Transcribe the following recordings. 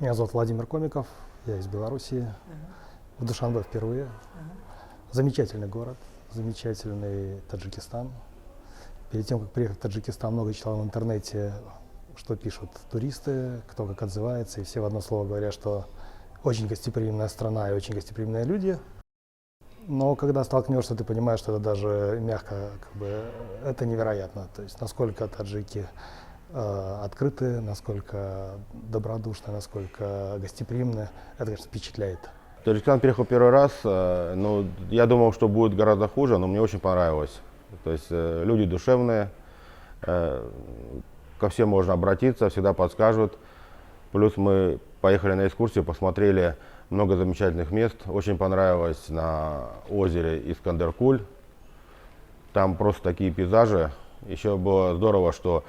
Меня зовут Владимир Комиков, я из Белоруссии. В Душанбе впервые. Замечательный город, замечательный Таджикистан. Перед тем, как приехать в Таджикистан, много читал в интернете, что пишут туристы, кто как отзывается, и все в одно слово говорят, что очень гостеприимная страна и очень гостеприимные люди. Но когда столкнешься, ты понимаешь, что это даже мягко, это невероятно. То есть насколько таджики открыты, насколько добродушны, насколько гостеприимны, это, конечно, впечатляет. В Таджикистан приехал первый раз, но я думал, что будет гораздо хуже, но мне очень понравилось. То есть люди душевные, ко всем можно обратиться, всегда подскажут. Плюс мы поехали на экскурсию, посмотрели много замечательных мест. Очень понравилось на озере Искандер-Куль. Там просто такие пейзажи. Еще было здорово, что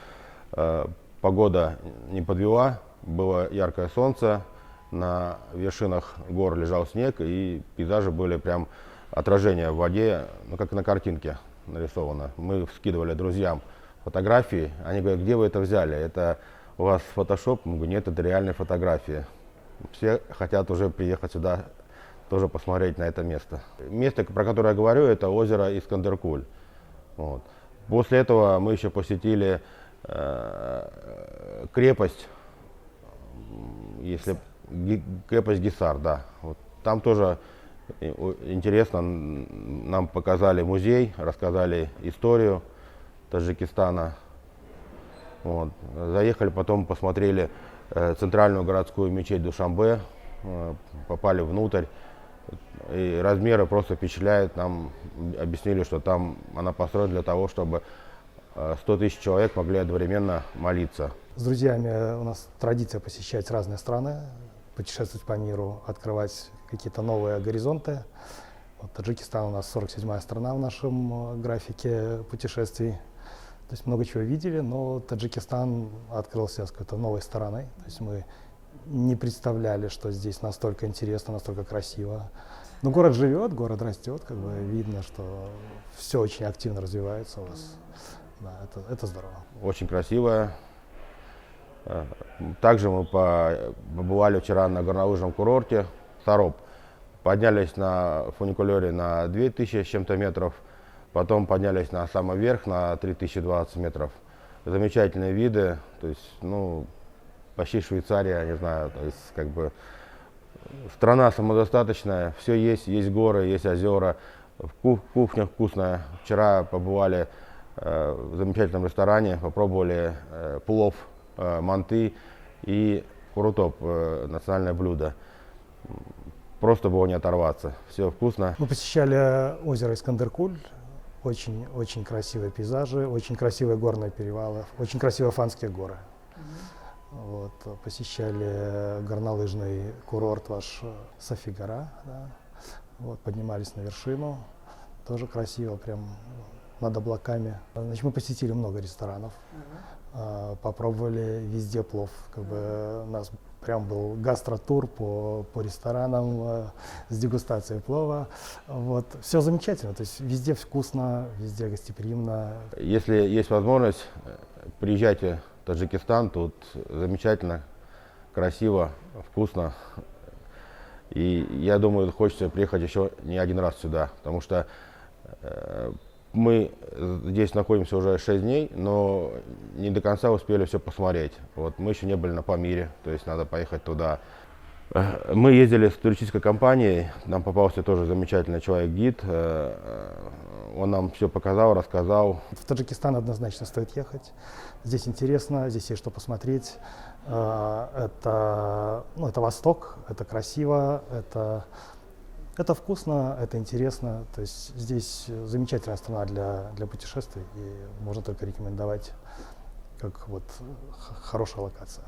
погода не подвела, было яркое солнце, на вершинах гор лежал снег, и пейзажи были прям отражение в воде, ну как на картинке нарисовано. Мы скидывали друзьям фотографии, они говорят, где вы это взяли? Это у вас фотошоп? Мы говорим, нет, это реальные фотографии. Все хотят уже приехать сюда, тоже посмотреть на это место. Место, про которое я говорю, это озеро Искандер-Куль. Вот. После этого мы еще посетили крепость, крепость Гисар, да. Вот. Там тоже интересно, нам показали музей, рассказали историю Таджикистана. Вот. Заехали, потом посмотрели центральную городскую мечеть Душанбе, попали внутрь. И размеры просто впечатляют. Нам объяснили, что там она построена для того, чтобы 100 тысяч человек могли одновременно молиться. С друзьями у нас традиция посещать разные страны, путешествовать по миру, открывать какие-то новые горизонты. Вот Таджикистан у нас 47-я страна в нашем графике путешествий. То есть много чего видели, но Таджикистан открылся с какой-то новой стороной. То есть мы не представляли, что здесь настолько интересно, настолько красиво. Но город живет, город растет, видно, что все очень активно развивается у вас. Да, это здорово. Очень красиво. Также мы побывали вчера на горнолыжном курорте Сароп. Поднялись на фуникулере на 2000 с чем-то метров, потом поднялись на самый верх на 3020 метров. Замечательные виды, то есть, почти Швейцария, не знаю, то есть, страна самодостаточная, все есть горы, есть озера, кухня вкусная. Вчера побывали в замечательном ресторане, попробовали плов манты и курутоп, национальное блюдо. Просто было не оторваться, все вкусно. Мы посещали озеро Искандер-Куль, очень красивые пейзажи, очень красивые горные перевалы, очень красивые Фанские горы. Вот, посещали горнолыжный курорт ваш Софи-гора, да. Вот, поднимались на вершину, тоже красиво, прям над облаками. Значит, мы посетили много ресторанов, попробовали везде плов. У нас прям был гастротур по ресторанам с дегустацией плова. Вот. Все замечательно, то есть везде вкусно, везде гостеприимно. Если есть возможность, приезжайте в Таджикистан, тут замечательно, красиво, вкусно. И я думаю, хочется приехать еще не один раз сюда, потому что мы здесь находимся уже 6 дней, но не до конца успели все посмотреть. Вот, мы еще не были на Памире, то есть надо поехать туда. Мы ездили с туристической компанией, нам попался тоже замечательный человек-гид. Он нам все показал, рассказал. В Таджикистан однозначно стоит ехать. Здесь интересно, здесь есть что посмотреть. Это Восток, это красиво, это вкусно, это интересно. То есть здесь замечательная страна для путешествий, и можно только рекомендовать как хорошая локация.